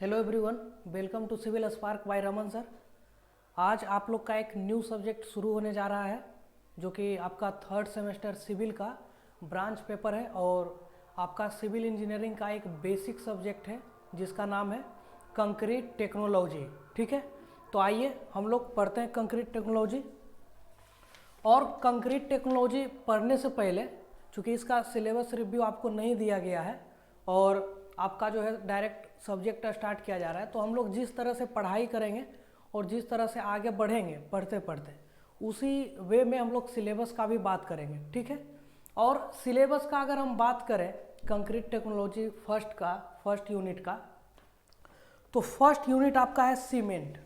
Hello everyone, welcome to Civil Spark by Raman sir. आज आप लोग का एक न्यू सब्जेक्ट शुरू होने जा रहा है जो कि आपका थर्ड सेमेस्टर सिविल का ब्रांच पेपर है और आपका सिविल इंजीनियरिंग का एक बेसिक सब्जेक्ट है जिसका नाम है कंक्रीट टेक्नोलॉजी। ठीक है, तो आइए हम लोग पढ़ते हैं कंक्रीट टेक्नोलॉजी। और कंक्रीट टेक्नोलॉजी पढ़ने से पहले चूँकि इसका सिलेबस रिव्यू आपको नहीं दिया गया है और आपका जो है डायरेक्ट सब्जेक्ट स्टार्ट किया जा रहा है, तो हम लोग जिस तरह से पढ़ाई करेंगे और जिस तरह से आगे बढ़ेंगे पढ़ते पढ़ते उसी वे में हम लोग सिलेबस का भी बात करेंगे। ठीक है, और सिलेबस का अगर हम बात करें कंक्रीट टेक्नोलॉजी फर्स्ट यूनिट का, तो फर्स्ट यूनिट आपका है सीमेंट।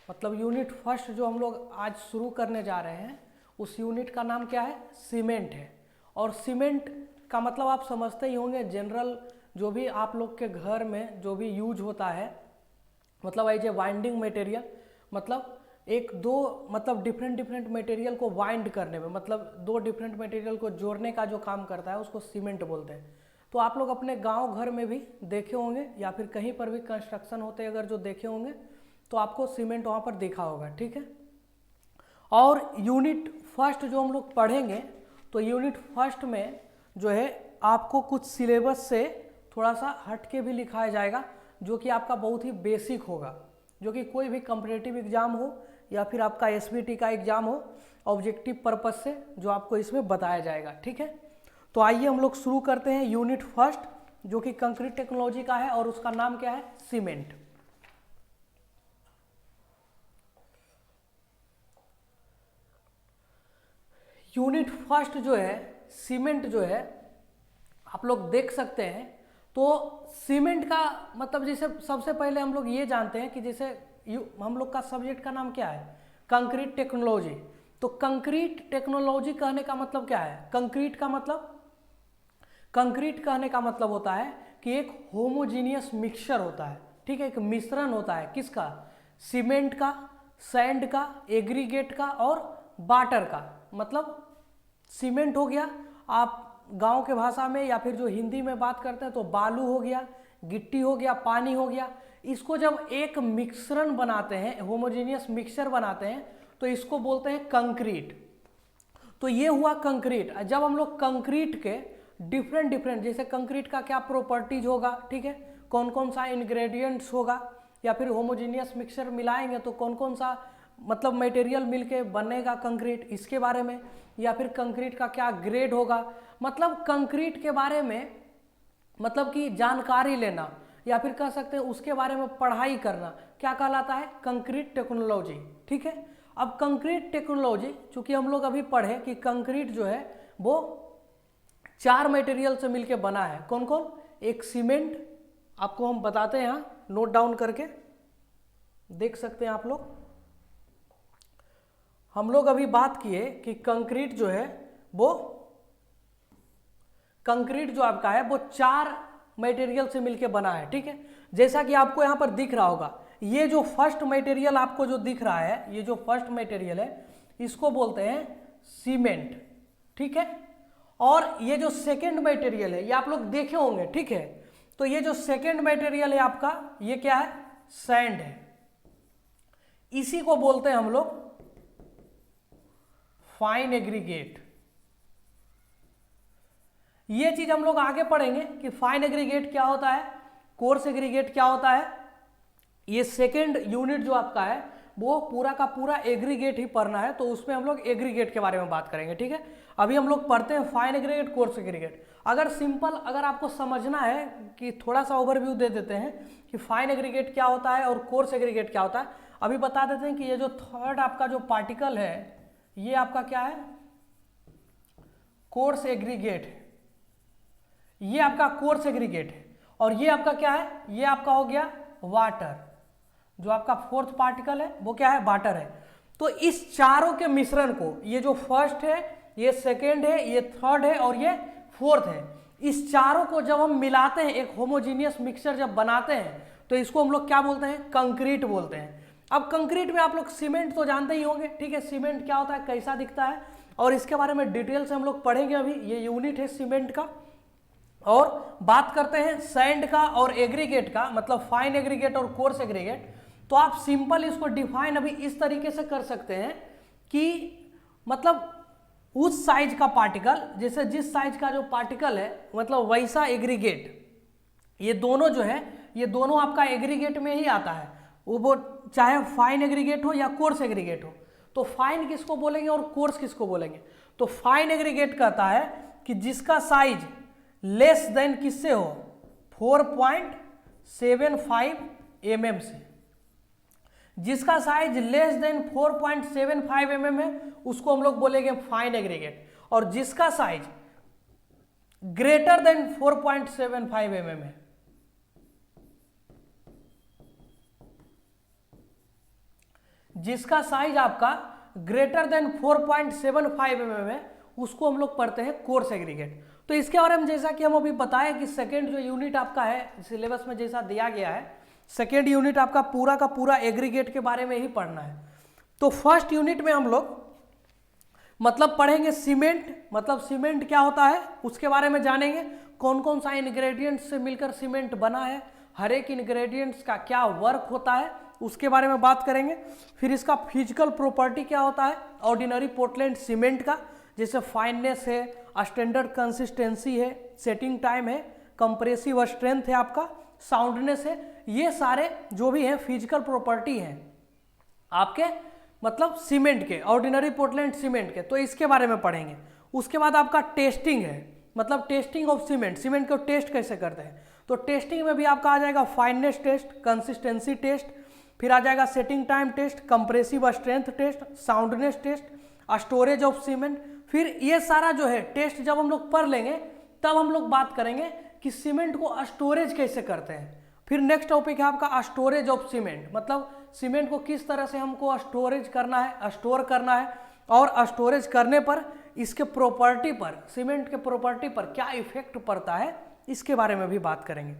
मतलब यूनिट फर्स्ट जो हम लोग आज शुरू करने जा रहे हैं उस यूनिट का नाम क्या है? सीमेंट है। और सीमेंट का मतलब आप समझते ही होंगे, जनरल जो भी आप लोग के घर में जो भी यूज होता है, मतलब एज ए वाइंडिंग मटेरियल, मतलब एक दो मतलब डिफरेंट मटेरियल को वाइंड करने में, मतलब दो डिफरेंट मटेरियल को जोड़ने का जो काम करता है उसको सीमेंट बोलते हैं। तो आप लोग अपने गांव घर में भी देखे होंगे या फिर कहीं पर भी कंस्ट्रक्शन होते अगर जो देखे होंगे तो आपको सीमेंट वहाँ पर देखा होगा। ठीक है, और यूनिट फर्स्ट जो हम लोग पढ़ेंगे तो यूनिट फर्स्ट में जो है आपको कुछ सिलेबस से थोड़ा सा हट के भी लिखाया जाएगा जो कि आपका बहुत ही बेसिक होगा, जो कि कोई भी कॉम्पिटिटिव एग्जाम हो या फिर आपका एसबीटी का एग्जाम हो, ऑब्जेक्टिव पर्पस से जो आपको इसमें बताया जाएगा। ठीक है, तो आइए हम लोग शुरू करते हैं यूनिट फर्स्ट जो कि कंक्रीट टेक्नोलॉजी का है और उसका नाम क्या है? सीमेंट। यूनिट फर्स्ट जो है सीमेंट जो है आप लोग देख सकते हैं। तो सीमेंट का मतलब जैसे सबसे पहले हम लोग ये जानते हैं कि जैसे हम लोग का सब्जेक्ट का नाम क्या है? Concrete technology. तो कंक्रीट टेक्नोलॉजी कहने का मतलब क्या है? कंक्रीट कहने का मतलब होता है कि एक होमोजीनियस मिक्सचर होता है। ठीक है, एक मिश्रण होता है किसका? सीमेंट का, सैंड का, एग्रीगेट का और वाटर का। मतलब सीमेंट हो गया, आप गांव के भाषा में या फिर जो हिंदी में बात करते हैं तो बालू हो गया, गिट्टी हो गया, पानी हो गया। इसको जब एक मिश्रण बनाते हैं, होमोजेनियस मिक्सचर बनाते हैं, तो इसको बोलते हैं कंक्रीट। तो ये हुआ कंक्रीट। जब हम लोग कंक्रीट के डिफरेंट जैसे कंक्रीट का क्या प्रॉपर्टीज होगा, ठीक है, कौन कौन सा इंग्रेडिएंट्स होगा, या फिर होमोजेनियस मिक्सचर मिलाएंगे तो कौन कौन सा मतलब मटेरियल मिलके बनेगा कंक्रीट, इसके बारे में, या फिर कंक्रीट का क्या ग्रेड होगा, मतलब कंक्रीट के बारे में मतलब कि जानकारी लेना या फिर कह सकते हैं उसके बारे में पढ़ाई करना क्या कहलाता है? Concrete technology. ठीक है, अब कंक्रीट टेक्नोलॉजी चूंकि हम लोग अभी पढ़े कि कंक्रीट जो है वो 4 मटेरियल से मिलके बना है। कौन कौन? एक सीमेंट, आपको हम बताते हैं यहाँ नोट डाउन करके देख सकते हैं आप लोग। हम लोग अभी बात किए कि कंक्रीट जो है वो कंक्रीट जो आपका है वो 4 मटेरियल से मिलके बना है। ठीक है, जैसा कि आपको यहाँ पर दिख रहा होगा, ये जो फर्स्ट मटेरियल आपको जो दिख रहा है, ये जो फर्स्ट मटेरियल है इसको बोलते हैं सीमेंट। ठीक है, और ये जो सेकेंड मटेरियल है ये आप लोग देखे होंगे। ठीक है, तो ये जो सेकेंड मटेरियल है आपका ये क्या है? सैंड है। इसी को बोलते हैं हम लोग फाइन एग्रीगेट। ये चीज हम लोग आगे पढ़ेंगे कि फाइन एग्रीगेट क्या होता है, कोर्स एग्रीगेट क्या होता है। ये सेकेंड यूनिट जो आपका है वो पूरा का पूरा एग्रीगेट ही पढ़ना है, तो उसमें हम लोग एग्रीगेट के बारे में बात करेंगे। ठीक है, अभी हम लोग पढ़ते हैं फाइन एग्रीगेट, कोर्स एग्रीगेट। अगर सिंपल अगर आपको समझना है कि थोड़ा सा ओवरव्यू दे देते हैं कि फाइन एग्रीगेट क्या होता है और कोर्स एग्रीगेट क्या होता है, अभी बता देते हैं कि ये जो थर्ड आपका जो पार्टिकल है ये आपका क्या है? कोर्स एग्रीगेट है। ये आपका कोर्स एग्रीगेट है और ये आपका क्या है? ये आपका हो गया वाटर। जो आपका फोर्थ पार्टिकल है वो क्या है? वाटर है। तो इस चारों के मिश्रण को, ये जो फर्स्ट है, ये सेकेंड है, ये थर्ड है और ये फोर्थ है, इस चारों को जब हम मिलाते हैं, एक होमोजीनियस मिक्सचर जब बनाते हैं, तो इसको हम लोग क्या बोलते हैं? कंक्रीट बोलते हैं। अब कंक्रीट में आप लोग सीमेंट तो जानते ही होंगे। ठीक है, सीमेंट क्या होता है, कैसा दिखता है, और इसके बारे में डिटेल से हम लोग पढ़ेंगे। अभी ये यूनिट है सीमेंट का। और बात करते हैं सैंड का और एग्रीगेट का, मतलब फाइन एग्रीगेट और कोर्स एग्रीगेट, तो आप सिंपल इसको डिफाइन अभी इस तरीके से कर सकते हैं कि मतलब उस साइज का पार्टिकल, जैसे जिस साइज का जो पार्टिकल है मतलब वैसा एग्रीगेट, ये दोनों जो है ये दोनों आपका एग्रीगेट में ही आता है, वो चाहे फाइन एग्रीगेट हो या कोर्स एग्रीगेट हो। तो फाइन किसको बोलेंगे और कोर्स किसको बोलेंगे? तो फाइन एग्रीगेट कहता है कि जिसका साइज लेस देन किससे हो, 4.75 mm से, जिसका साइज लेस देन 4.75 mm है उसको हम लोग बोलेंगे फाइन एग्रीगेट, और जिसका साइज ग्रेटर देन 4.75 mm है, जिसका साइज आपका ग्रेटर देन 4.75 mm है उसको हम लोग पढ़ते हैं कोर्स एग्रीगेट। तो इसके बारे में जैसा कि हम अभी बताएं कि सेकेंड जो यूनिट आपका है सिलेबस में जैसा दिया गया है, सेकेंड यूनिट आपका पूरा का पूरा एग्रीगेट के बारे में ही पढ़ना है। तो फर्स्ट यूनिट में हम लोग मतलब पढ़ेंगे सीमेंट, मतलब सीमेंट क्या होता है उसके बारे में जानेंगे, कौन कौन सा इंग्रेडिएंट्स से मिलकर सीमेंट बना है, हर एक इंग्रेडिएंट्स का क्या वर्क होता है उसके बारे में बात करेंगे। फिर इसका फिजिकल प्रॉपर्टी क्या होता है ऑर्डिनरी पोर्टलैंड सीमेंट का, जैसे फाइननेस है, स्टैंडर्ड कंसिस्टेंसी है, सेटिंग टाइम है, कंप्रेसिव स्ट्रेंथ है, आपका साउंडनेस है, ये सारे जो भी हैं फिजिकल प्रॉपर्टी हैं आपके मतलब सीमेंट के, ऑर्डिनरी पोर्टलैंड सीमेंट के, तो इसके बारे में पढ़ेंगे। उसके बाद आपका टेस्टिंग है, मतलब टेस्टिंग ऑफ सीमेंट, सीमेंट को टेस्ट कैसे करते हैं, तो टेस्टिंग में भी आपका आ जाएगा फाइननेस टेस्ट, कंसिस्टेंसी टेस्ट, फिर आ जाएगा setting time test, compressive strength test, soundness test, storage of cement. फिर ये सारा जो है टेस्ट जब हम लोग पढ़ लेंगे तब हम लोग बात करेंगे कि सीमेंट को स्टोरेज कैसे करते हैं। फिर नेक्स्ट टॉपिक है आपका स्टोरेज ऑफ सीमेंट, मतलब सीमेंट को किस तरह से हमको स्टोरेज करना है, स्टोर करना है, और स्टोरेज करने पर इसके प्रॉपर्टी पर, सीमेंट के प्रॉपर्टी पर क्या इफेक्ट पड़ता है इसके बारे में भी बात करेंगे।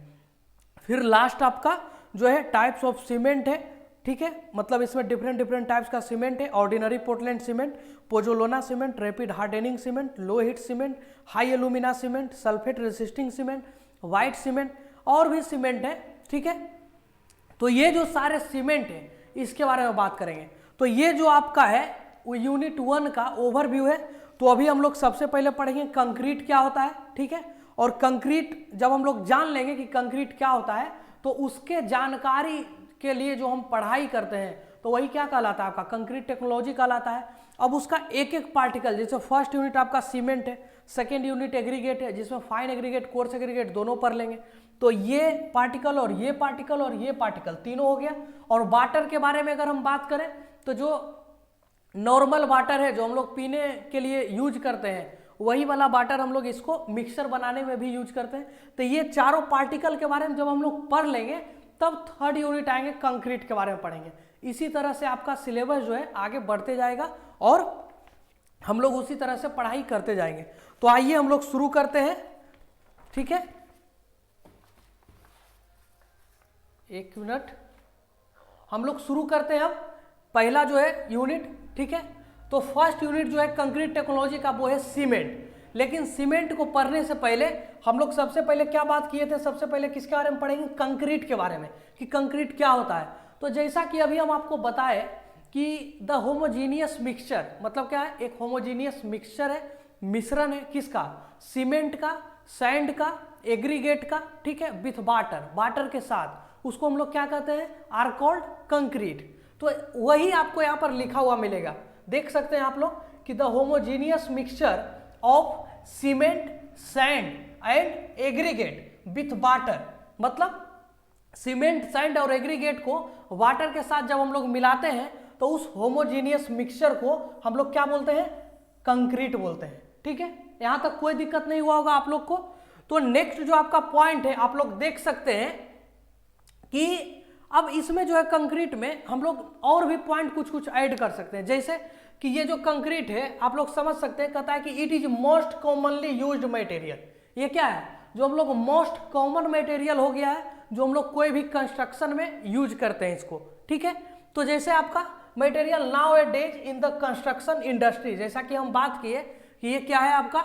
फिर लास्ट आपका जो है टाइप्स ऑफ सीमेंट है, ठीक है, मतलब इसमें डिफरेंट टाइप्स का सीमेंट है, ordinary Portland cement, pozzolana cement, rapid hardening cement, low heat cement, high alumina cement, sulphate resisting cement, white cement, और भी सीमेंट है, ठीक है। तो ये जो सारे सीमेंट है इसके बारे में बात करेंगे। तो ये जो आपका है वो यूनिट 1 का ओवरव्यू है। तो अभी हम लोग सबसे पहले पढ़ेंगे कंक्रीट क्या होता है, ठीक है, और कंक्रीट जब हम लोग जान लेंगे कि कंक्रीट क्या होता है तो उसके जानकारी के लिए जो हम पढ़ाई करते हैं तो वही क्या कहलाता है आपका कंक्रीट टेक्नोलॉजी कहलाता है। अब उसका एक एक पार्टिकल, जैसे फर्स्ट यूनिट आपका सीमेंट है, सेकेंड यूनिट एग्रीगेट है जिसमें फाइन एग्रीगेट कोर्स एग्रीगेट दोनों पढ़ लेंगे। तो ये पार्टिकल और ये पार्टिकल और ये पार्टिकल तीनों हो गया। और वाटर के बारे में अगर हम बात करें तो जो नॉर्मल वाटर है जो हम लोग पीने के लिए यूज करते हैं वही वाला वाटर हम लोग इसको मिक्सर बनाने में भी यूज करते हैं। तो ये चारों पार्टिकल के बारे में जब हम लोग पढ़ लेंगे तब थर्ड यूनिट आएंगे कंक्रीट के बारे में पढ़ेंगे। इसी तरह से आपका सिलेबस जो है आगे बढ़ते जाएगा और हम लोग उसी तरह से पढ़ाई करते जाएंगे। तो आइए हम लोग शुरू करते हैं, ठीक है, एक मिनट, हम लोग शुरू करते हैं अब पहला जो है यूनिट, ठीक है। तो फर्स्ट यूनिट जो है कंक्रीट टेक्नोलॉजी का वो है सीमेंट। लेकिन सीमेंट को पढ़ने से पहले हम लोग सबसे पहले क्या बात किए थे, सबसे पहले किसके बारे में पढ़ेंगे, कंक्रीट के बारे में, कि कंक्रीट क्या होता है। तो जैसा कि अभी हम आपको बताए कि द होमोजीनियस मिक्सचर, मतलब क्या है, एक होमोजीनियस मिक्सचर है, मिश्रण है किसका, सीमेंट का, सैंड का, एग्रीगेट का, ठीक है, विथ वाटर, वाटर के साथ, उसको हम लोग क्या कहते हैं, आर कॉल्ड कंक्रीट। तो वही आपको यहाँ पर लिखा हुआ मिलेगा, देख सकते हैं आप लोग कि the homogeneous mixture of cement, sand and aggregate with water, मतलब सीमेंट, सैंड और एग्रीगेट को वाटर के साथ जब हम लोग मिलाते हैं तो उस होमोजीनियस मिक्सचर को हम लोग क्या बोलते हैं, कंक्रीट बोलते हैं, ठीक है। यहां तक कोई दिक्कत नहीं हुआ होगा आप लोग को। तो नेक्स्ट जो आपका पॉइंट है आप लोग देख सकते हैं कि अब इसमें जो है कंक्रीट में हम लोग और भी पॉइंट कुछ कुछ ऐड कर सकते हैं, जैसे कि ये जो कंक्रीट है आप लोग समझ सकते हैं, कहता है कि it is most commonly used material. ये क्या है, जो हम लोग मोस्ट कॉमन मटेरियल हो गया है जो हम लोग कोई भी कंस्ट्रक्शन में यूज करते हैं इसको, ठीक है। तो जैसे आपका material now A days in the construction industry, जैसा कि हम बात किए कि ये क्या है आपका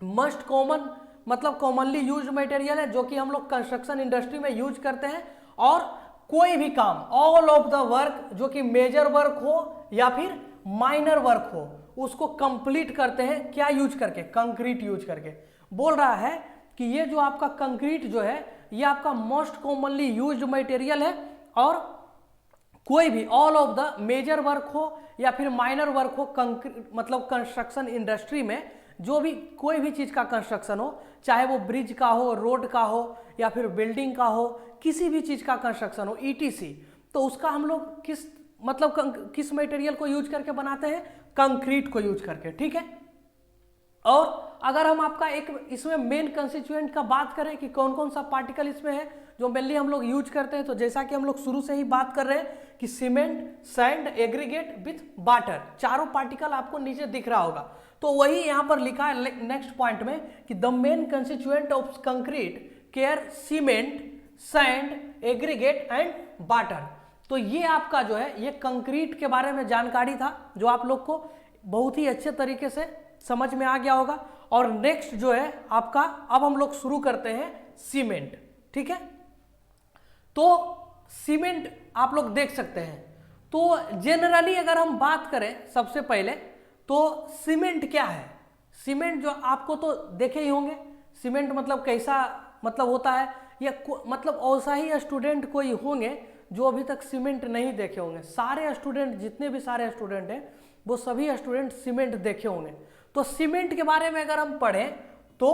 मोस्ट कॉमन मतलब कॉमनली यूज मटेरियल है जो कि हम लोग कंस्ट्रक्शन इंडस्ट्री में यूज करते हैं। और कोई भी काम, ऑल ऑफ द वर्क, जो कि मेजर वर्क हो या फिर माइनर वर्क हो, उसको कंप्लीट करते हैं क्या यूज करके? कंक्रीट यूज करके। बोल रहा है कि ये जो आपका कंक्रीट जो है ये आपका मोस्ट कॉमनली यूज्ड मटेरियल है, और कोई भी all of the major work हो या फिर माइनर वर्क हो, मतलब कंस्ट्रक्शन इंडस्ट्री में जो भी कोई भी चीज का कंस्ट्रक्शन हो, चाहे वो ब्रिज का हो, रोड का हो या फिर बिल्डिंग का हो, किसी भी चीज का कंस्ट्रक्शन हो ईटीसी, तो उसका हम लोग किस मटेरियल को यूज करके बनाते हैं? कंक्रीट को यूज करके, ठीक है। और अगर हम आपका एक इसमें मेन कंस्टिट्यूएंट का बात करें कि कौन कौन सा पार्टिकल इसमें है जो मेनली हम लोग यूज करते हैं, तो जैसा कि हम लोग शुरू से ही बात कर रहे हैं कि cement, sand, aggregate with water, चारों पार्टिकल आपको नीचे दिख रहा होगा। तो वही यहां पर लिखा है नेक्स्ट पॉइंट में कि the main constituent of concrete care cement, sand, aggregate and water. तो ये आपका जो है ये कंक्रीट के बारे में जानकारी था जो आप लोग को बहुत ही अच्छे तरीके से समझ में आ गया होगा। और नेक्स्ट जो है आपका, अब हम लोग शुरू करते हैं सीमेंट, ठीक है। तो सीमेंट आप लोग देख सकते हैं। तो जनरली अगर हम बात करें सबसे पहले, तो सीमेंट क्या है? सीमेंट जो आपको तो देखे ही होंगे, सीमेंट मतलब कैसा मतलब होता है, या मतलब ऐसा ही स्टूडेंट कोई होंगे जो अभी तक सीमेंट नहीं देखे होंगे। सारे स्टूडेंट, जितने भी सारे स्टूडेंट हैं वो सभी स्टूडेंट सीमेंट देखे होंगे। तो सीमेंट के बारे में अगर हम पढ़ें, तो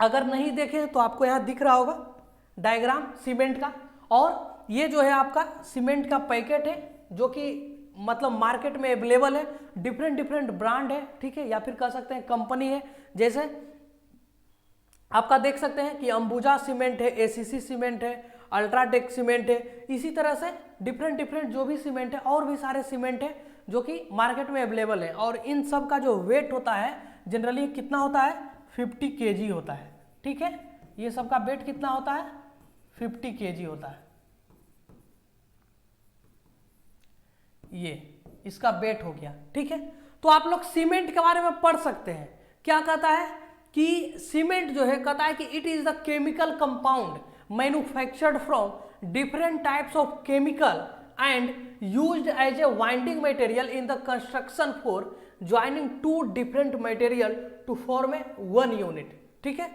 अगर नहीं देखें तो आपको यहाँ दिख रहा होगा डायग्राम सीमेंट का। और ये जो है आपका सीमेंट का पैकेट है जो कि मतलब मार्केट में अवेलेबल है, डिफरेंट ब्रांड है, ठीक है, या फिर कह सकते हैं कंपनी है। जैसे आपका देख सकते हैं कि अंबुजा सीमेंट है, एसीसी सीमेंट है, अल्ट्राटेक सीमेंट है, इसी तरह से डिफरेंट जो भी सीमेंट है, और भी सारे सीमेंट है जो कि मार्केट में अवेलेबल है। और इन सब का जो वेट होता है जनरली कितना होता है? 50 kg होता है, ठीक है। ये सब का वेट कितना होता है? 50 kg होता है। ये इसका वेट हो गया, ठीक है। तो आप लोग सीमेंट के बारे में पढ़ सकते हैं। क्या कहता है कि सीमेंट जो है, कहता है कि it is the chemical compound manufactured from different types of chemical and used as a winding material in the construction for joining two different material to form a one unit, ठीक है।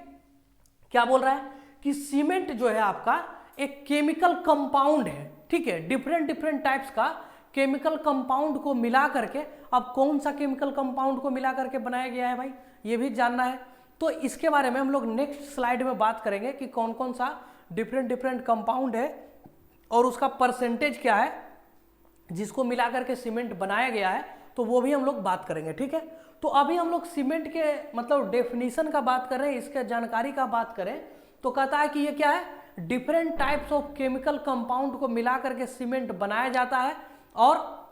क्या बोल रहा है कि सीमेंट जो है आपका एक केमिकल कंपाउंड है, ठीक है, डिफरेंट टाइप्स का केमिकल कंपाउंड को मिला करके। अब कौन सा केमिकल कंपाउंड को मिला करके बनाया गया है भाई, ये भी जानना है। तो इसके बारे में हम लोग नेक्स्ट स्लाइड में बात करेंगे कि कौन कौन सा डिफरेंट कंपाउंड है और उसका परसेंटेज क्या है जिसको मिला करके सीमेंट बनाया गया है, तो वो भी हम लोग बात करेंगे, ठीक है। तो अभी हम लोग सीमेंट के मतलब डेफिनेशन का बात कर रहे हैं, इसके जानकारी का बात करें तो कहता है कि ये क्या है? Different types of chemical compound को मिला करके सीमेंट बनाया जाता है, और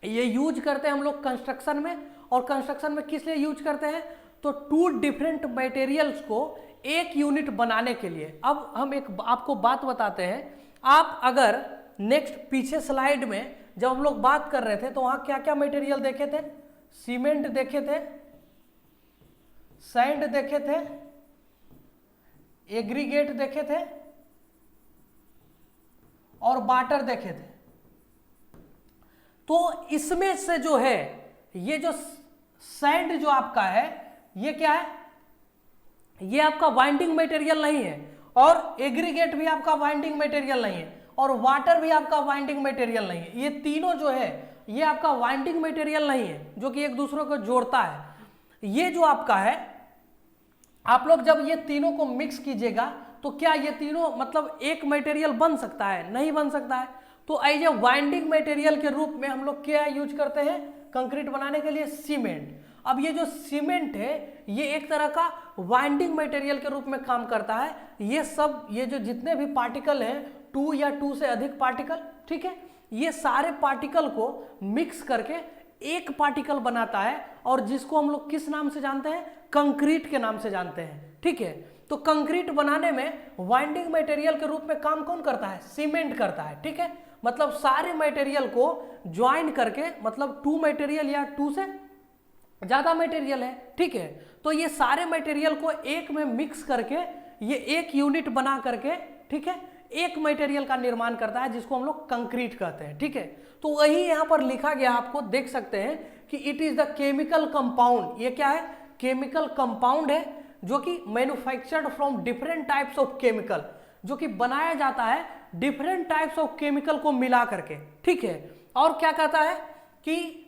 ये यूज करते हैं हम लोग कंस्ट्रक्शन में। और कंस्ट्रक्शन में किस लिए यूज करते हैं? तो टू डिफरेंट मटेरियल्स को एक यूनिट बनाने के लिए। अब हम एक आपको बात बताते हैं। आप अगर नेक्स्ट पीछे स्लाइड में जब हम लोग बात कर रहे थे तो वहां क्या क्या मटेरियल देखे थे? सीमेंट देखे थे, सैंड देखे थे, एग्रीगेट देखे थे और वाटर देखे थे। तो इसमें से जो है ये जो सैंड जो आपका है ये क्या है? ये आपका वाइंडिंग मटेरियल नहीं है, और एग्रीगेट भी आपका वाइंडिंग मटेरियल नहीं है, और वाटर भी आपका वाइंडिंग मटेरियल नहीं है। ये तीनों जो है ये आपका वाइंडिंग मटेरियल नहीं है जो कि एक दूसरे को जोड़ता है। ये जो आपका है, आप लोग जब ये तीनों को मिक्स कीजिएगा तो क्या ये तीनों मतलब एक मटेरियल बन सकता है? नहीं बन सकता है। तो एज ए वाइंडिंग मटेरियल के रूप में हम लोग क्या यूज करते हैं कंक्रीट बनाने के लिए? सीमेंट। अब ये जो सीमेंट है ये एक तरह का वाइंडिंग मटेरियल के रूप में काम करता है। ये जो जितने भी पार्टिकल हैं, 2 या 2 से अधिक पार्टिकल, ठीक है, ये सारे पार्टिकल को मिक्स करके एक पार्टिकल बनाता है, और जिसको हम लोग किस नाम से जानते हैं? कंक्रीट के नाम से जानते हैं, ठीक है। तो कंक्रीट बनाने में वाइंडिंग मटेरियल के रूप में काम कौन करता है? सीमेंट करता है, ठीक है। मतलब सारे मटेरियल को ज्वाइन करके, मतलब 2 मटेरियल या 2 से ज़्यादा मटेरियल है, ठीक है। तो ये सारे मटेरियल को एक में मिक्स करके ये एक यूनिट बना करके, ठीक है, एक मटेरियल का निर्माण करता है जिसको हम लोग कंक्रीट कहते हैं, ठीक है। तो वही यहाँ पर लिखा गया, आपको देख सकते हैं कि it is the chemical compound. ये क्या है? केमिकल कंपाउंड है जो कि manufactured from different types of chemical, जो कि बनाया जाता है डिफरेंट टाइप्स ऑफ केमिकल को मिला करके, ठीक है। और क्या कहता है कि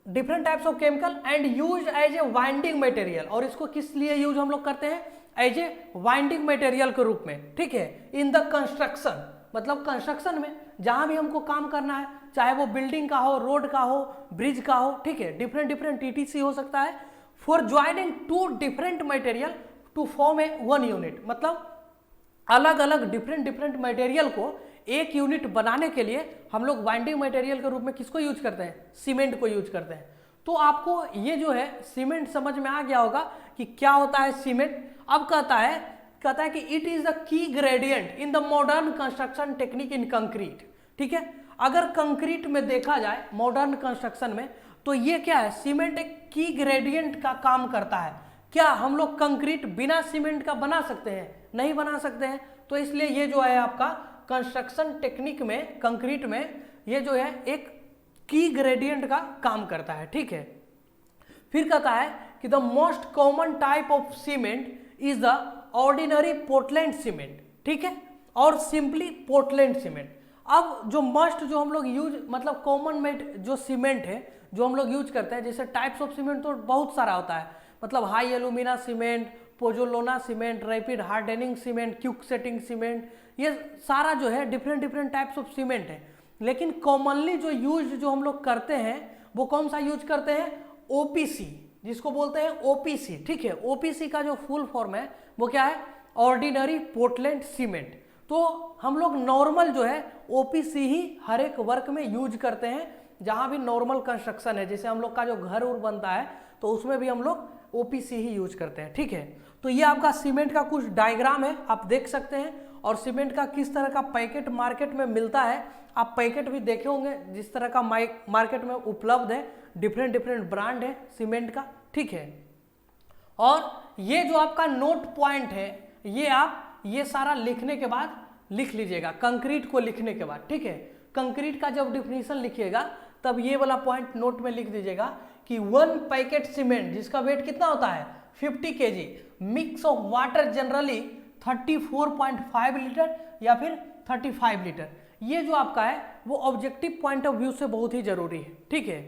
different types of chemical and use as a binding material, और इसको किस लिए यूज हम लोग करते हैं? एज ए वाइंडिंग मटेरियल के रूप में, ठीक है। इन द कंस्ट्रक्शन, मतलब कंस्ट्रक्शन में जहां भी हमको काम करना है, चाहे वो बिल्डिंग का हो, रोड का हो, ब्रिज का हो, ठीक है, डिफरेंट डिफरेंट टीटीसी हो सकता है। For joining to different material to form a one unit, मतलब अलग अलग डिफरेंट डिफरेंट मटेरियल को एक यूनिट बनाने के लिए हम लोग बाइंडिंग मटेरियल के रूप में किसको यूज करते हैं? सीमेंट को यूज करते हैं। तो आपको ये जो है सीमेंट समझ में आ गया होगा कि क्या होता है सीमेंट। अब कहता है कि it is the key gradient in the modern construction technique in concrete, ठीक है। अगर कंक्रीट में देखा जाए मॉडर्न कंस्ट्रक्शन में, तो ये क्या है? सीमेंट एक की ग्रेडियंट का काम करता है। क्या हम लोग कंक्रीट बिना सीमेंट का बना सकते हैं? नहीं बना सकते हैं। तो इसलिए ये जो है आपका कंस्ट्रक्शन टेक्निक में, कंक्रीट में, ये जो है एक की ग्रेडियंट का काम करता है, ठीक है। फिर कहता है कि the most common type of cement is the ordinary Portland cement, ठीक है, और सिंपली पोर्टलैंड सीमेंट। अब जो मस्ट जो हम लोग यूज, मतलब कॉमन मेड जो सीमेंट है जो हम लोग यूज करते हैं, जैसे टाइप्स ऑफ सीमेंट तो बहुत सारा होता है, मतलब high alumina cement, pozzolana cement, rapid hardening cement, quick setting cement, ये सारा जो है different different types of cement है। लेकिन कॉमनली जो यूज जो हम लोग करते हैं वो कौन सा यूज करते हैं? ओपीसी, जिसको बोलते हैं ओपीसी, ठीक है। ओपीसी का जो फुल फॉर्म है वो क्या है? Ordinary Portland cement. तो हम लोग नॉर्मल जो है ओपीसी ही हर एक वर्क में यूज करते हैं, जहां भी नॉर्मल कंस्ट्रक्शन है, जैसे हम लोग का जो घर उर बनता है तो उसमें भी हम लोग ओपीसी ही यूज करते हैं, ठीक है। तो ये आपका सीमेंट का कुछ डायग्राम है, आप देख सकते हैं। और सीमेंट का किस तरह का पैकेट मार्केट में मिलता है, आप पैकेट भी देखे होंगे जिस तरह का मार्केट में उपलब्ध है, डिफरेंट डिफरेंट ब्रांड है सीमेंट का, ठीक है। और ये जो आपका नोट पॉइंट है, ये आप ये सारा लिखने के बाद लिख लीजिएगा, कंक्रीट को लिखने के बाद, ठीक है। कंक्रीट का जब डिफिनीशन लिखिएगा तब ये वाला पॉइंट नोट में लिख दीजिएगा कि 1 पैकेट सीमेंट जिसका वेट कितना होता है? 50 kg, mix of water generally 34.5 litre या फिर 35 लीटर। ये जो आपका है वो ऑब्जेक्टिव पॉइंट ऑफ व्यू से बहुत ही जरूरी है, ठीक है,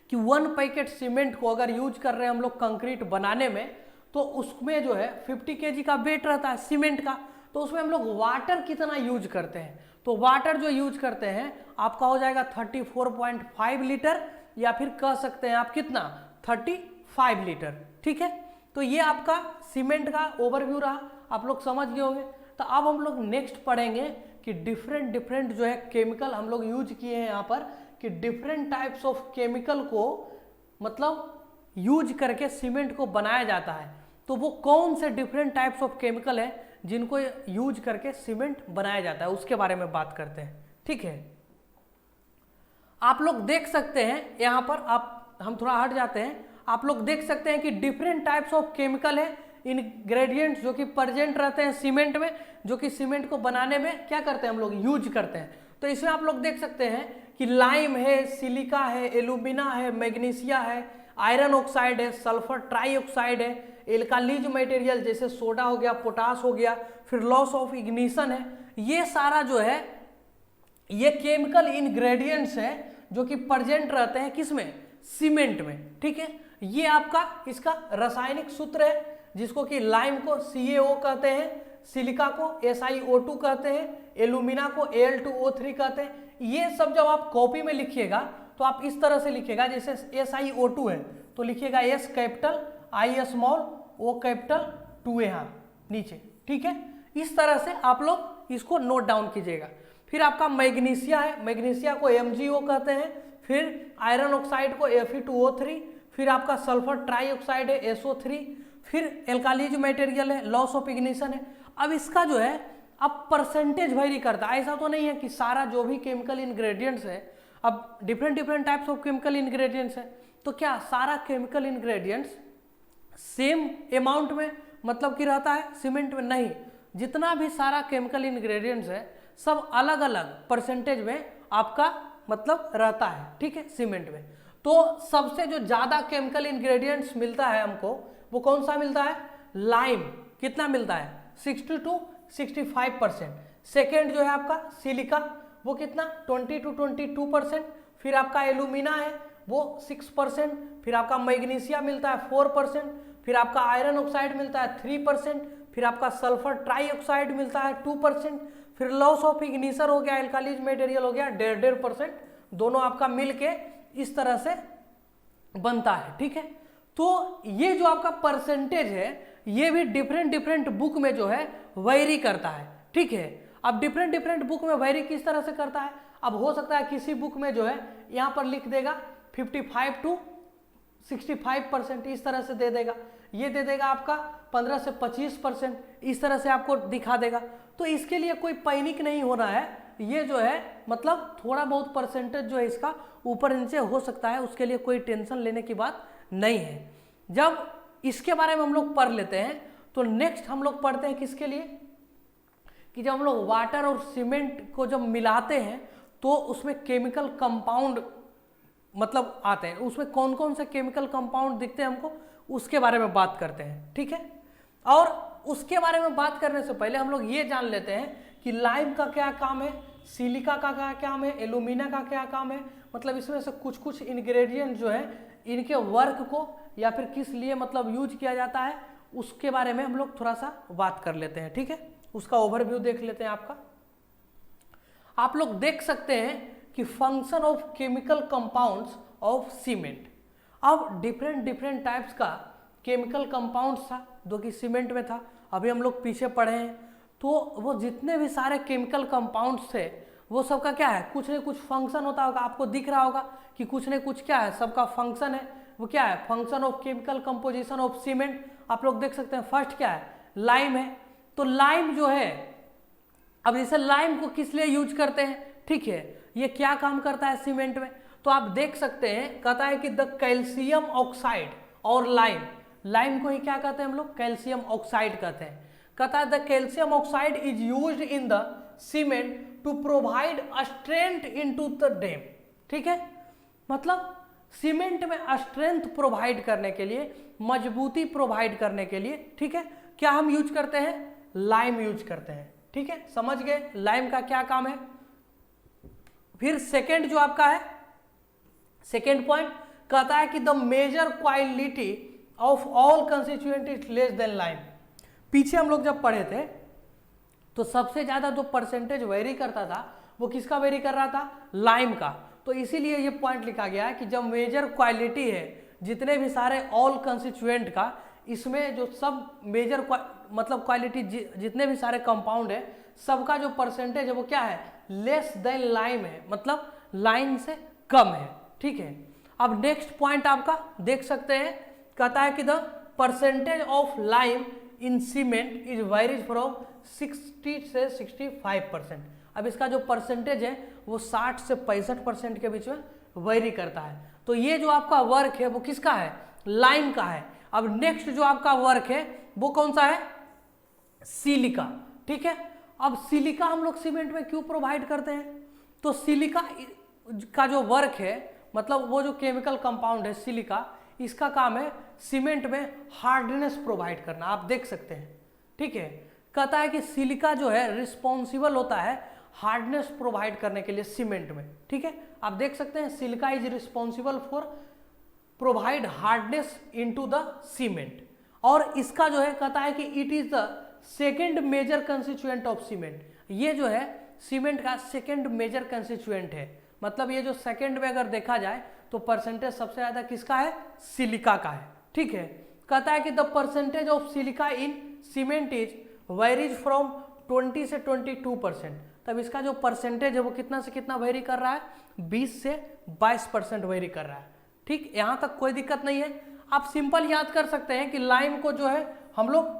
कि 1 पैकेट सीमेंट को अगर यूज कर रहे हैं हम लोग कंक्रीट बनाने में, तो उसमें जो है 50 kg का वेट रहता है सीमेंट का। तो उसमें हम लोग वाटर कितना यूज करते हैं? तो वाटर जो यूज करते हैं आपका हो जाएगा 34.5 लीटर, या फिर कह सकते हैं आप कितना? 35 लीटर, ठीक है। तो ये आपका सीमेंट का ओवरव्यू रहा, आप लोग समझ गए होंगे। तो अब हम लोग नेक्स्ट पढ़ेंगे कि डिफरेंट डिफरेंट जो है केमिकल हम लोग यूज किए हैं यहाँ पर, कि डिफरेंट टाइप्स ऑफ केमिकल को मतलब यूज करके सीमेंट को बनाया जाता है। तो वो कौन से डिफरेंट टाइप्स ऑफ केमिकल है जिनको यूज करके सीमेंट बनाया जाता है, उसके बारे में बात करते हैं, ठीक है। आप लोग देख सकते हैं यहाँ पर, आप हम थोड़ा हट जाते हैं, आप लोग देख सकते हैं कि डिफरेंट टाइप्स ऑफ केमिकल है, इंग्रेडिएंट्स जो कि प्रेजेंट रहते हैं सीमेंट में, जो कि सीमेंट को बनाने में क्या करते हैं हम लोग? यूज करते हैं। तो इसमें आप लोग देख सकते हैं कि लाइम है, सिलिका है, एल्यूमिना है, मैग्नीशिया है, आयरन ऑक्साइड है, सल्फर ट्राईऑक्साइड है, एल्कालीज मटेरियल जैसे सोडा हो गया, पोटास हो गया, फिर लॉस ऑफ इग्निशन है। ये सारा जो है ये केमिकल इंग्रेडिएंट्स हैं जो कि प्रेजेंट रहते हैं किसमें? सीमेंट में, ठीक है। ये आपका इसका रासायनिक सूत्र है, जिसको कि लाइम को CaO कहते हैं, सिलिका को SiO2 कहते हैं, एल्यूमिना को Al2O3 कहते हैं। ये सब जब आप कॉपी में लिखिएगा तो आप इस तरह से लिखिएगा, जैसे SiO2 है तो लिखिएगा S capital, I small, O capital, 2A यहाँ नीचे, ठीक है। इस तरह से आप लोग इसको नोट डाउन कीजिएगा। फिर आपका मैग्नीशिया है, मैग्नीशिया को MgO कहते हैं, फिर आयरन ऑक्साइड को Fe2O3, फिर आपका सल्फर ट्राईऑक्साइड है SO3, फिर एल्कालीज मटेरियल है, लॉस ऑफ इग्निशन है। अब इसका जो है अब परसेंटेज वेरी करता है, ऐसा तो नहीं है कि सारा जो भी केमिकल इंग्रेडिएंट्स है, अब different different types of chemical ingredients है, तो क्या सारा केमिकल इंग्रेडिएंट्स सेम अमाउंट में मतलब कि रहता है सीमेंट में? नहीं, जितना भी सारा केमिकल इंग्रेडिएंट्स है सब अलग अलग परसेंटेज में आपका मतलब रहता है, ठीक है, सीमेंट में। तो सबसे जो ज्यादा केमिकल इंग्रेडिएंट्स मिलता है हमको वो कौन सा मिलता है? लाइम। कितना मिलता है? 60 to 65%। सेकेंड जो है आपका सिलिका, वो कितना? 20 to 22%। फिर आपका एल्यूमिना है वो 6%। फिर आपका मैग्नीशिया मिलता है 4%। फिर आपका आयरन ऑक्साइड मिलता है 3%। फिर आपका सल्फर ट्राईऑक्साइड मिलता है 2%। फिर लॉस ऑफ इग्निशन हो गया, एल्कालीज मटेरियल हो गया 1.5%। दोनों आपका मिलके इस तरह से बनता है, ठीक है। तो ये जो आपका परसेंटेज है ये भी डिफरेंट डिफरेंट बुक में जो है वेरी करता है, ठीक है। अब डिफरेंट डिफरेंट बुक में वेरी किस तरह से करता है? अब हो सकता है किसी बुक में जो है यहाँ पर लिख देगा 55 to 65% इस तरह से दे देगा, ये दे देगा आपका 15 से 25%, इस तरह से आपको दिखा देगा। तो इसके लिए कोई पैनिक नहीं होना है, ये जो है मतलब थोड़ा बहुत परसेंटेज जो है इसका ऊपर नीचे हो सकता है, उसके लिए कोई टेंशन लेने की बात नहीं है। जब इसके बारे में हम लोग पढ़ लेते हैं तो नेक्स्ट हम लोग पढ़ते हैं किसके लिए कि जब हम लोग वाटर और सीमेंट को जब मिलाते हैं तो उसमें केमिकल कंपाउंड मतलब आते हैं, उसमें कौन कौन से केमिकल कंपाउंड दिखते हैं हमको, उसके बारे में बात करते हैं, ठीक है। और उसके बारे में बात करने से पहले हम लोग ये जान लेते हैं कि लाइम का क्या काम है, सिलिका का क्या काम है, एल्यूमिना का क्या काम है। मतलब इसमें से कुछ कुछ इंग्रेडिएंट जो है इनके वर्क को या फिर किस लिए मतलब यूज किया जाता है उसके बारे में हम लोग थोड़ा सा बात कर लेते हैं, ठीक है। उसका ओवरव्यू देख लेते हैं। आप लोग देख सकते हैं कि function of chemical compounds of cement. अब डिफरेंट डिफरेंट टाइप्स का केमिकल कंपाउंड्स था जो कि सीमेंट में था, अभी हम लोग पीछे पढ़े हैं। तो वो जितने भी सारे केमिकल कंपाउंड्स थे वो सबका क्या है, कुछ न कुछ फंक्शन होता होगा, आपको दिख रहा होगा कि कुछ न कुछ क्या है, सबका फंक्शन है। वो क्या है? Function of chemical composition of cement. आप लोग देख सकते हैं फर्स्ट क्या है, लाइम है। तो लाइम जो है, अब जैसे लाइम को किस लिए यूज करते हैं, ठीक है, ये क्या काम करता है सीमेंट में, तो आप देख सकते हैं कहता है कि द कैल्शियम ऑक्साइड और लाइम को ही क्या कहते हैं हम लोग, कैल्शियम ऑक्साइड कहते हैं। कहता है the calcium oxide is used in the cement to provide strength into the dam, ठीक है। मतलब सीमेंट में स्ट्रेंथ प्रोवाइड करने के लिए, मजबूती प्रोवाइड करने के लिए, ठीक है, क्या हम यूज करते हैं, लाइम यूज करते हैं, ठीक है। समझ गए लाइम का क्या काम है। फिर सेकेंड जो आपका है, सेकेंड पॉइंट कहता है कि the major quality of all constituent is less than lime. पीछे हम लोग जब पढ़े थे तो सबसे ज्यादा जो परसेंटेज वेरी करता था वो किसका वेरी कर रहा था, लाइम का। तो इसीलिए ये पॉइंट लिखा गया है कि जब मेजर क्वालिटी है जितने भी सारे ऑल कंस्टिट्यूएंट का, इसमें जो सब मेजर मतलब क्वालिटी जितने भी सारे कंपाउंड है सबका जो परसेंटेज है वो क्या है, लेस देन लाइम है, मतलब लाइम से कम है, ठीक है। अब नेक्स्ट पॉइंट आपका देख सकते हैं, कहता है कि the percentage of lime in cement is varies from 60 से 65%। अब इसका जो परसेंटेज है वो 60 से 65% के बीच में वेरी करता है। तो ये जो आपका वर्क है वो किसका है, लाइम का है। अब नेक्स्ट जो आपका वर्क है वो कौन सा है, सिलिका, ठीक है। अब सिलिका हम लोग सीमेंट में क्यों प्रोवाइड करते हैं, तो सिलिका का जो वर्क है, मतलब वो जो केमिकल कंपाउंड है सिलिका, इसका काम है सीमेंट में हार्डनेस प्रोवाइड करना। आप देख सकते हैं, ठीक है। कहता है कि सिलिका जो है रिस्पॉन्सिबल होता है हार्डनेस प्रोवाइड करने के लिए सीमेंट में, ठीक है। आप देख सकते हैं silica is responsible for provide hardness into the cement. और इसका जो है कहता है कि it is the second major constituent of cement. ये जो है सीमेंट का सेकेंड मेजर कंस्टिट्यूएंट है, मतलब ये जो सेकेंड में अगर देखा जाए तो परसेंटेज सबसे ज्यादा किसका है, सिलिका का है, ठीक है। कहता है कि the percentage of silica in cement is varies from 20 से 22%। तब इसका जो परसेंटेज है वो कितना से कितना वेरी कर रहा है, 20 से 22% वेरी कर रहा है, ठीक। यहां तक कोई दिक्कत नहीं है। आप सिंपल याद कर सकते हैं कि लाइम को जो है हम लोग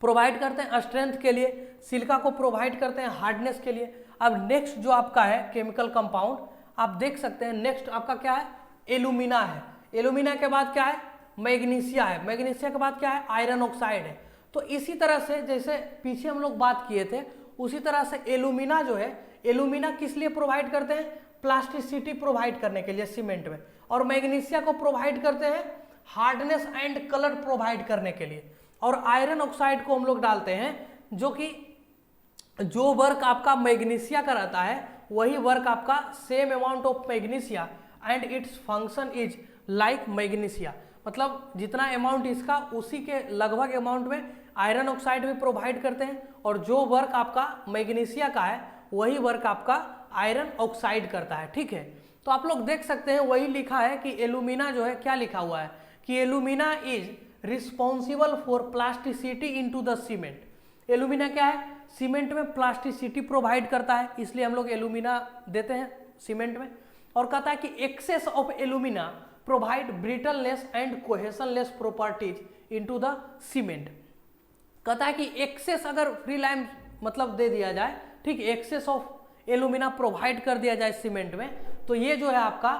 प्रोवाइड करते हैं स्ट्रेंथ के लिए, सिलिका को प्रोवाइड करते हैं हार्डनेस के लिए। अब नेक्स्ट जो आपका है केमिकल कंपाउंड, आप देख सकते हैं नेक्स्ट आपका क्या है, एल्यूमिना है। एल्यूमिना के बाद क्या है, मैग्नीशिया है, मैग्नीशिया के बाद क्या है, आयरन ऑक्साइड है। तो इसी तरह से जैसे पीछे हम लोग बात किए थे, उसी तरह से एल्यूमिना जो है, एल्यूमिना किस लिए प्रोवाइड करते हैं, प्लास्टिसिटी प्रोवाइड करने के लिए सीमेंट में, और मैग्नीशिया को प्रोवाइड करते हैं हार्डनेस एंड कलर प्रोवाइड करने के लिए, और आयरन ऑक्साइड को हम लोग डालते हैं जो कि जो वर्क आपका मैग्नीशिया का रहता है वही वर्क आपका same amount of magnesia and its function is like magnesia, मतलब जितना अमाउंट इसका उसी के लगभग अमाउंट में आयरन ऑक्साइड भी प्रोवाइड करते हैं, और जो वर्क आपका मैग्नीशिया का है वही वर्क आपका आयरन ऑक्साइड करता है। ठीक है, तो आप लोग देख सकते हैं वही लिखा है कि एल्यूमिना जो है, क्या लिखा हुआ है कि alumina is responsible for plasticity into the cement. Alumina क्या है, सीमेंट में प्लास्टिसिटी प्रोवाइड करता है, इसलिए हम लोग एल्यूमिना देते हैं सीमेंट में। और कहता है कि excess of alumina provide brittleness and cohesionless properties into the cement. कहता है कि एक्सेस अगर फ्री लाइम मतलब दे दिया जाए, ठीक, एक्सेस ऑफ एल्यूमिना प्रोवाइड कर दिया जाए सीमेंट में, तो ये जो है आपका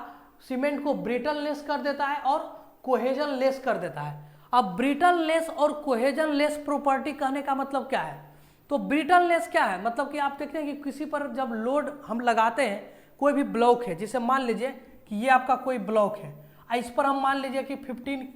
सीमेंट को ब्रिटलनेस कर देता है और कोहेजनलेस कर देता है। अब ब्रिटलनेस और कोहेजनलेस प्रॉपर्टी कहने का मतलब क्या है, तो ब्रिटलनेस क्या है, मतलब कि आप देखते हैं कि किसी पर जब लोड हम लगाते हैं, कोई भी ब्लॉक है, जिसे मान लीजिए कि ये आपका कोई ब्लॉक है, इस पर हम मान लीजिए कि 15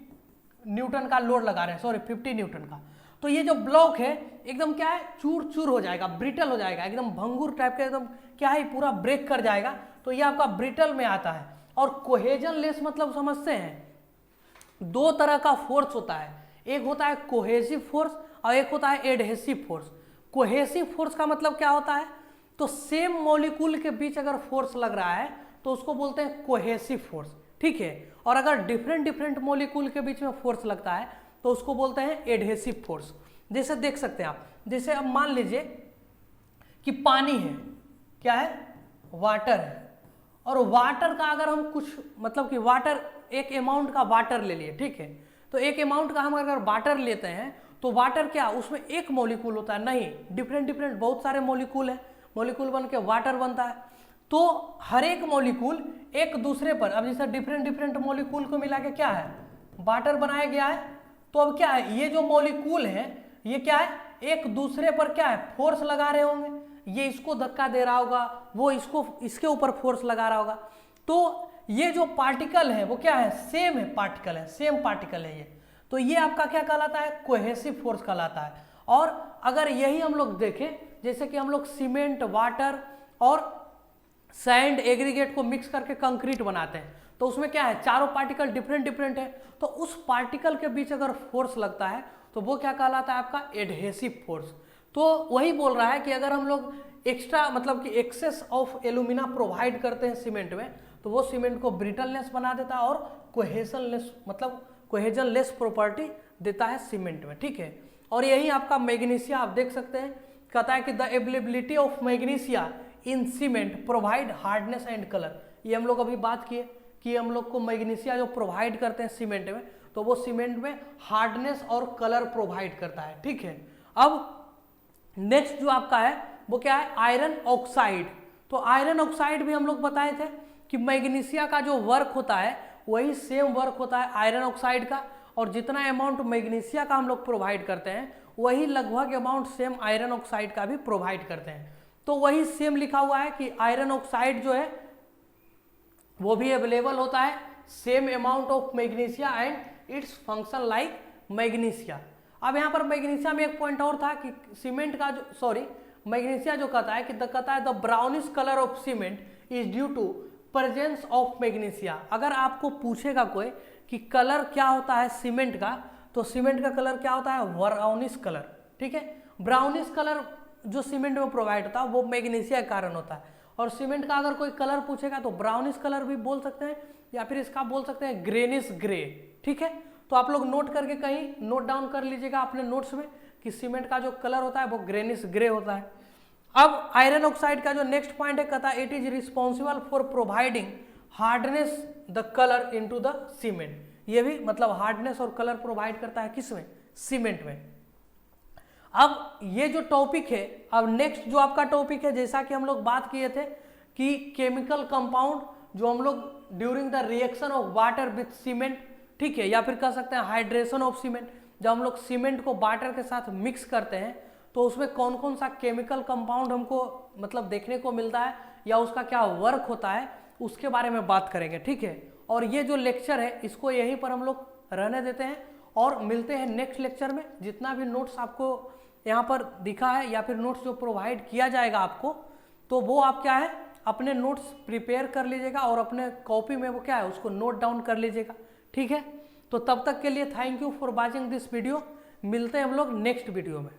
न्यूटन का लोड लगा रहे हैं, सॉरी 50 न्यूटन का, तो ये जो ब्लॉक है एकदम क्या है, चूर चूर हो जाएगा, ब्रिटल हो जाएगा, एकदम भंगूर टाइप का, एकदम क्या है, पूरा ब्रेक कर जाएगा, तो ये आपका ब्रिटल में आता है। और कोहेजनलेस मतलब समझते हैं, दो तरह का फोर्स होता है, एक होता है कोहेसिव फोर्स और एक होता है एडहेसिव फोर्स। कोहेसिव फोर्स का मतलब क्या होता है, तो सेम मॉलिक्यूल के बीच अगर फोर्स लग रहा है तो उसको बोलते हैं कोहेसिव फोर्स, ठीक है। और अगर डिफरेंट डिफरेंट मॉलिक्यूल के बीच में फोर्स लगता है तो उसको बोलते हैं एडहेसिव फोर्स। जैसे देख सकते हैं आप, जैसे अब मान लीजिए कि पानी है, क्या है, वाटर है, और वाटर का अगर हम कुछ मतलब कि वाटर एक अमाउंट का वाटर ले लिए, ठीक है, तो एक अमाउंट का हम अगर वाटर लेते हैं तो वाटर क्या, उसमें एक मॉलिक्यूल होता है, नहीं, डिफरेंट डिफरेंट बहुत सारे मॉलिक्यूल है, मॉलिक्यूल बन के वाटर बनता है। तो हर एक मॉलिक्यूल एक दूसरे पर, अब जैसे डिफरेंट डिफरेंट मॉलिक्यूल को मिला के क्या है, वाटर बनाया गया है। तो अब क्या है, ये जो मॉलिक्यूल है ये क्या है, एक दूसरे पर क्या है, फोर्स लगा रहे होंगे, ये इसको धक्का दे रहा होगा, वो इसको इसके ऊपर फोर्स लगा रहा होगा। तो ये जो पार्टिकल है वो क्या है, सेम है, पार्टिकल है, सेम पार्टिकल है ये, तो ये आपका क्या कहलाता है, कोहेसिव फोर्स कहलाता है। और अगर यही हम लोग देखें, जैसे कि हम लोग सीमेंट, वाटर और सैंड एग्रीगेट को मिक्स करके कंक्रीट बनाते हैं, तो उसमें क्या है, चारों पार्टिकल डिफरेंट डिफरेंट है, तो उस पार्टिकल के बीच अगर फोर्स लगता है तो वो क्या कहलाता है, आपका एडहेसिव फोर्स। तो वही बोल रहा है कि अगर हम लोग एक्स्ट्रा मतलब कि एक्सेस ऑफ एल्यूमिना प्रोवाइड करते हैं सीमेंट में, तो वो सीमेंट को ब्रिटलनेस बना देता है और कोहेशनलेस मतलब कोहेजनलेस प्रॉपर्टी देता है सीमेंट में, ठीक है। और यही आपका मैग्नीशिया आप देख सकते हैं, कहता है कि the availability of magnesia in cement provide hardness and colour. ये हम लोग अभी बात किए कि हम लोग को मैग्नीशिया जो प्रोवाइड करते हैं सीमेंट में, तो वो सीमेंट में हार्डनेस और कलर प्रोवाइड करता है, ठीक है। अब नेक्स्ट जो आपका है वो क्या है, आयरन ऑक्साइड। तो आयरन ऑक्साइड भी हम लोग बताए थे कि मैग्नीशिया का जो वर्क होता है वही सेम वर्क होता है आयरन ऑक्साइड का, और जितना अमाउंट मैग्नीशिया का हम लोग प्रोवाइड करते हैं वही लगभग अमाउंट सेम आयरन ऑक्साइड का भी प्रोवाइड करते हैं। तो वही सेम लिखा हुआ है कि आयरन ऑक्साइड जो है वो भी अवेलेबल होता है, same amount of magnesia and its function like magnesia. अब यहाँ पर मैग्नीशिया में एक पॉइंट और था कि सीमेंट का जो सॉरी मैग्नीशिया जो कहता है कि कहता है the brownish colour of cement is due to presence of magnesia. अगर आपको पूछेगा कोई कि कलर क्या होता है सीमेंट का, तो सीमेंट का कलर क्या होता है, ब्राउनिश कलर, ठीक है। ब्राउनिश कलर जो सीमेंट में प्रोवाइड होता है वो मैग्नीशिया के कारण होता है। और सीमेंट का अगर कोई कलर पूछेगा तो ब्राउनिश कलर भी बोल सकते हैं, या फिर इसका बोल सकते हैं ग्रेनिश ग्रे, ठीक है। तो आप लोग नोट करके कहीं नोट डाउन कर लीजिएगा अपने नोट्स में कि सीमेंट का जो कलर होता है वो ग्रेनिश ग्रे होता है। अब आयरन ऑक्साइड का जो नेक्स्ट पॉइंट है, कहता है it is responsible for providing hardness the colour into the cement. ये भी मतलब हार्डनेस और कलर प्रोवाइड करता है किसमें, सीमेंट में। अब ये जो टॉपिक है, अब नेक्स्ट जो आपका टॉपिक है, जैसा कि हम लोग बात किए थे कि केमिकल कंपाउंड जो हम लोग during the reaction of water with cement, ठीक है, या फिर कह सकते हैं हाइड्रेशन ऑफ सीमेंट। जब हम लोग सीमेंट को वाटर के साथ मिक्स करते हैं तो उसमें कौन कौन सा केमिकल कंपाउंड हमको मतलब देखने को मिलता है या उसका क्या वर्क होता है, उसके बारे में बात करेंगे, ठीक है। और ये जो लेक्चर है इसको यहीं पर हम लोग रहने देते हैं और मिलते हैं नेक्स्ट लेक्चर में। जितना भी नोट्स आपको यहाँ पर दिखा है या फिर नोट्स जो प्रोवाइड किया जाएगा आपको, तो वो आप क्या है अपने नोट्स प्रिपेयर कर लीजिएगा और अपने कॉपी में वो क्या है उसको नोट डाउन कर लीजिएगा, ठीक है। तो तब तक के लिए thank you for watching this video. मिलते हैं हम लोग नेक्स्ट वीडियो में।